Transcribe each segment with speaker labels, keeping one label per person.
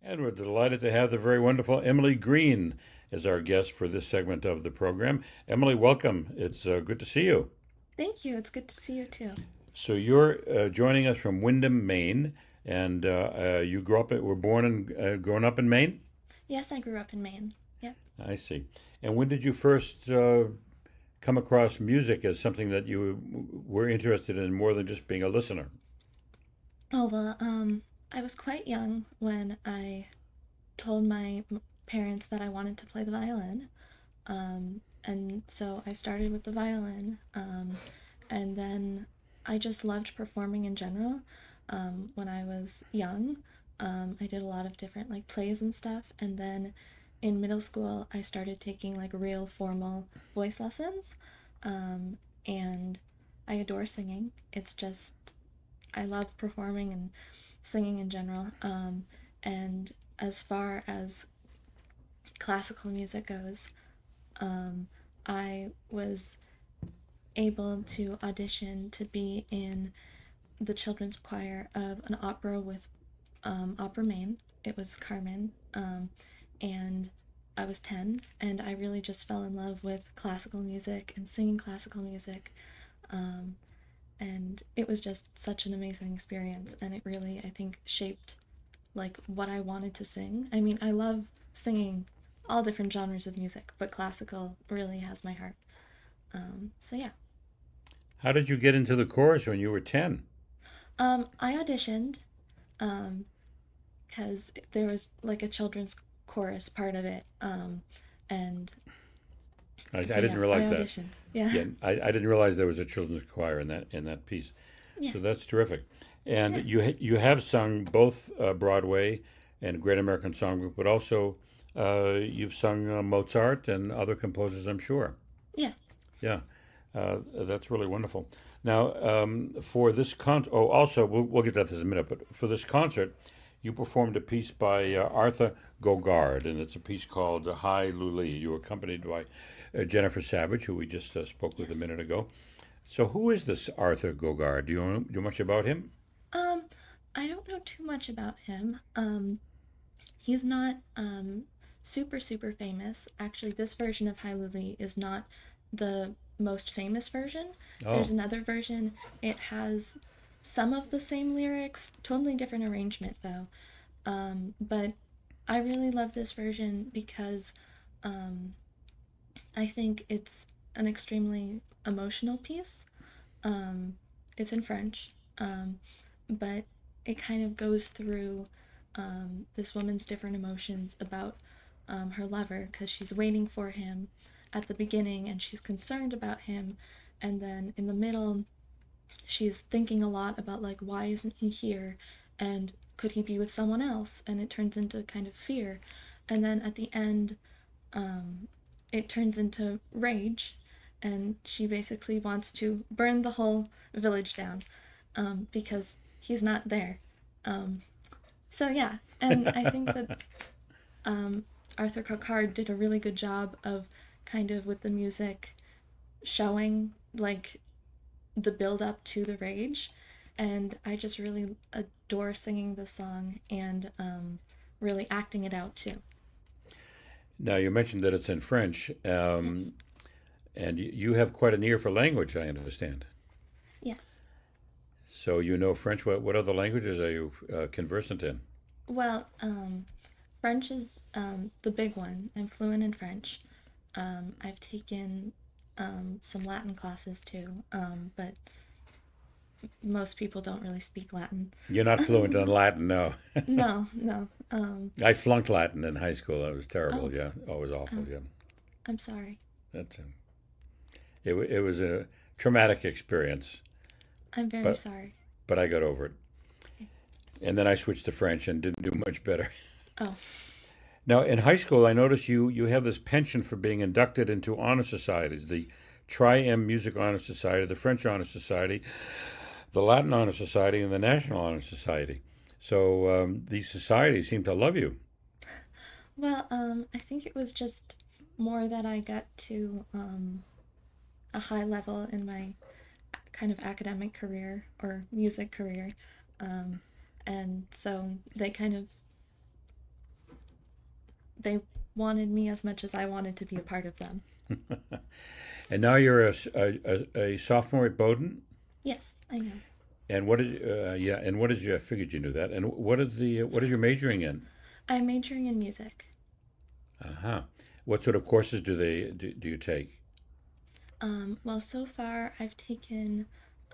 Speaker 1: And we're delighted to have the very wonderful Emily Greene as our guest for this segment of the program. Emily, welcome. It's good to see you.
Speaker 2: Thank you. It's good to see you too.
Speaker 1: So you're joining us from Windham, Maine, and you were born and grown up in Maine.
Speaker 2: Yes, I grew up in Maine. Yep.
Speaker 1: I see. And when did you first come across music as something that you were interested in more than just being a listener?
Speaker 2: Oh, well, I was quite young when I told my parents that I wanted to play the violin. And so I started with the violin. And then I just loved performing in general. When I was young, I did a lot of different like plays and stuff. And then in middle school, I started taking like real formal voice lessons. Um, and I adore singing. It's just, I love performing and singing in general. And as far as classical music goes, um, I was able to audition to be in the children's choir of an opera with Opera Maine. It was Carmen, and I was 10, and I really just fell in love with classical music and singing classical music. Um, and it was just such an amazing experience, and it really, I think, shaped like what I wanted to sing. I mean, I love singing all different genres of music, but classical really has my heart. So yeah.
Speaker 1: How did you get into the chorus when you were 10?
Speaker 2: I auditioned um, because there was like a children's chorus part of it. And
Speaker 1: I
Speaker 2: so
Speaker 1: didn't
Speaker 2: yeah, I
Speaker 1: realize that.
Speaker 2: auditioned. Yeah.
Speaker 1: Yeah, I didn't realize there was a children's choir in that piece.
Speaker 2: Yeah.
Speaker 1: So that's terrific.
Speaker 2: Yeah.
Speaker 1: And you have sung both Broadway and Great American Songbook, but also you've sung Mozart and other composers, I'm sure.
Speaker 2: Yeah.
Speaker 1: Yeah, that's really wonderful. Now, for this also we'll get to that in a minute, but for this concert, you performed a piece by Arthur Gogard, and it's a piece called Hi Luli. You were accompanied by Jennifer Savage, who we just spoke with a
Speaker 2: Yes.
Speaker 1: minute ago. So, who is this Arthur Gogard? Do you know much about him?
Speaker 2: Um, I don't know too much about him. He's not super super famous. Actually, this version of Hyluli is not the most famous version. There's
Speaker 1: Oh,
Speaker 2: another version. It has some of the same lyrics, totally different arrangement though. But I really love this version because um, I think it's an extremely emotional piece. Um, it's in French, but it kind of goes through this woman's different emotions about her lover because she's waiting for him at the beginning and she's concerned about him, and then in the middle, she's thinking a lot about like why isn't he here and could he be with someone else, and it turns into kind of fear, and then at the end um, it turns into rage, and she basically wants to burn the whole village down because he's not there. Um, so yeah, and I think that um, Arthur Coquard did a really good job of kind of with the music showing like the build up to the rage, and I just really adore singing the song and really acting it out too.
Speaker 1: now you mentioned that it's in French,
Speaker 2: Yes.
Speaker 1: and you have quite an ear for language, I understand.
Speaker 2: Yes.
Speaker 1: So you know French. What other languages are you conversant in?
Speaker 2: Well, French is the big one. I'm fluent in French. I've taken some Latin classes too, but most people don't really speak Latin.
Speaker 1: You're not fluent in Latin, no.
Speaker 2: No, no.
Speaker 1: I flunked Latin in high school. That was
Speaker 2: Oh,
Speaker 1: terrible. Yeah, oh, it was awful.
Speaker 2: oh,
Speaker 1: Yeah,
Speaker 2: I'm sorry.
Speaker 1: that's it was a traumatic experience,
Speaker 2: I'm very
Speaker 1: but
Speaker 2: sorry.
Speaker 1: I got over it. And then I switched to French and didn't do much better.
Speaker 2: Oh,
Speaker 1: Now, in high school, I noticed you have this penchant for being inducted into honor societies: the Tri-M Music Honor Society, the French Honor Society, the Latin Honor Society, and the National Honor Society. So these societies seem to love you.
Speaker 2: well, I think it was just more that I got to a high level in my kind of academic career or music career. Um, and so they kind of they wanted me as much as I wanted to be a part of them.
Speaker 1: And now you're a sophomore at Bowdoin.
Speaker 2: Yes, I am.
Speaker 1: And what is yeah? And what is your? I figured you knew that. And what is your majoring in?
Speaker 2: I'm majoring in music.
Speaker 1: Uh huh. What sort of courses do you take?
Speaker 2: Well, so far I've taken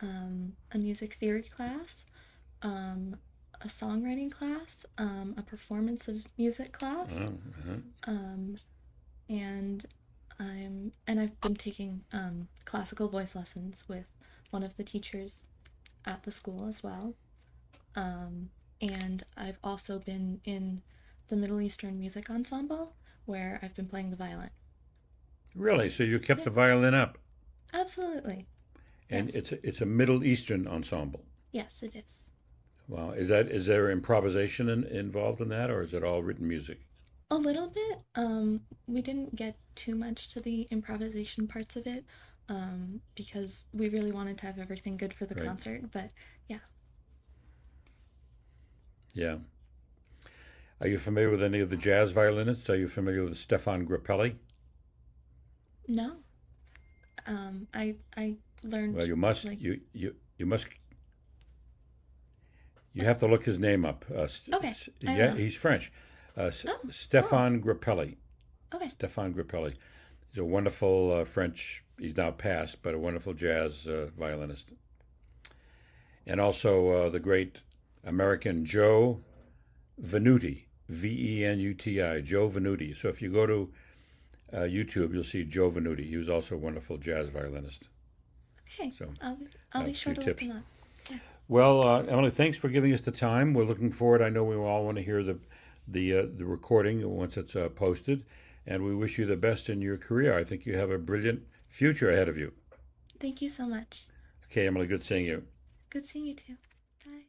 Speaker 2: a music theory class, um, a songwriting class, a performance of music class,
Speaker 1: Uh-huh.
Speaker 2: um, and I've been taking classical voice lessons with one of the teachers at the school as well. And I've also been in the Middle Eastern Music Ensemble where I've been playing the violin.
Speaker 1: Really? So you kept
Speaker 2: Yeah,
Speaker 1: the violin up,
Speaker 2: absolutely.
Speaker 1: and
Speaker 2: Yes.
Speaker 1: it's a Middle Eastern ensemble.
Speaker 2: Yes, it is.
Speaker 1: Wow. Is there improvisation involved in that, or is it all written music?
Speaker 2: A little bit. We didn't get too much to the improvisation parts of it, because we really wanted to have everything good for the
Speaker 1: Right.
Speaker 2: concert. But yeah,
Speaker 1: Yeah. Are you familiar with any of the jazz violinists? Are you familiar with Stefan Grappelli?
Speaker 2: no. I
Speaker 1: Well,
Speaker 2: learned
Speaker 1: you must
Speaker 2: like
Speaker 1: you must you have to look his name up.
Speaker 2: okay, I
Speaker 1: Yeah,
Speaker 2: will.
Speaker 1: he's French.
Speaker 2: Oh, cool.
Speaker 1: Stefan Grappelli.
Speaker 2: Okay.
Speaker 1: Stefan Grappelli. He's a wonderful French. He's now passed, but a wonderful jazz violinist. And also the great American Joe Venuti, Venuti, Joe Venuti. So if you go to YouTube, you'll see Joe Venuti. He was also a wonderful jazz violinist.
Speaker 2: Okay.
Speaker 1: So
Speaker 2: I'll
Speaker 1: a
Speaker 2: be sure
Speaker 1: few
Speaker 2: to look
Speaker 1: tips.
Speaker 2: them up. Yeah.
Speaker 1: Well, Emily, thanks for giving us the time. We're looking forward. I know we all want to hear the recording once it's posted, and we wish you the best in your career. I think you have a brilliant future ahead of you.
Speaker 2: Thank you so much.
Speaker 1: Okay, Emily, good seeing you.
Speaker 2: Good seeing you too. Bye.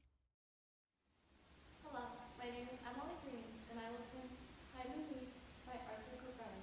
Speaker 3: Hello, my name is Emily Greene, and I will sing Hide Me Leave by Arthur Gordon.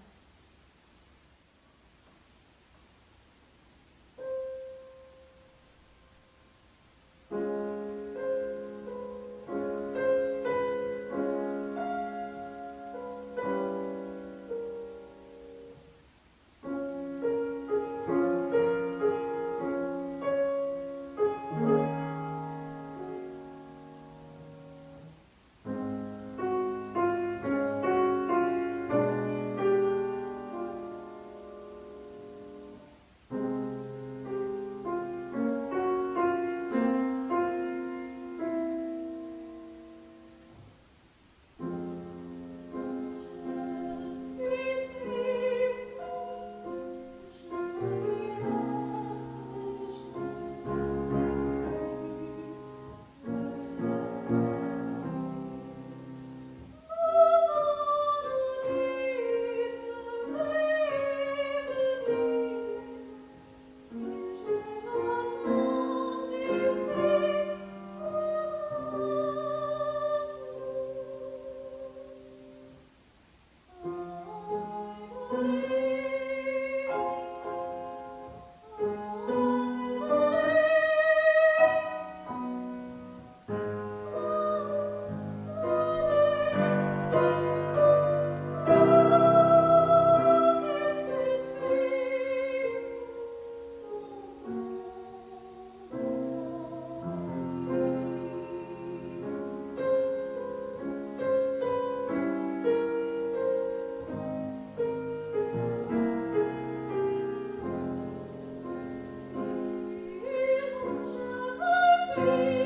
Speaker 3: Free.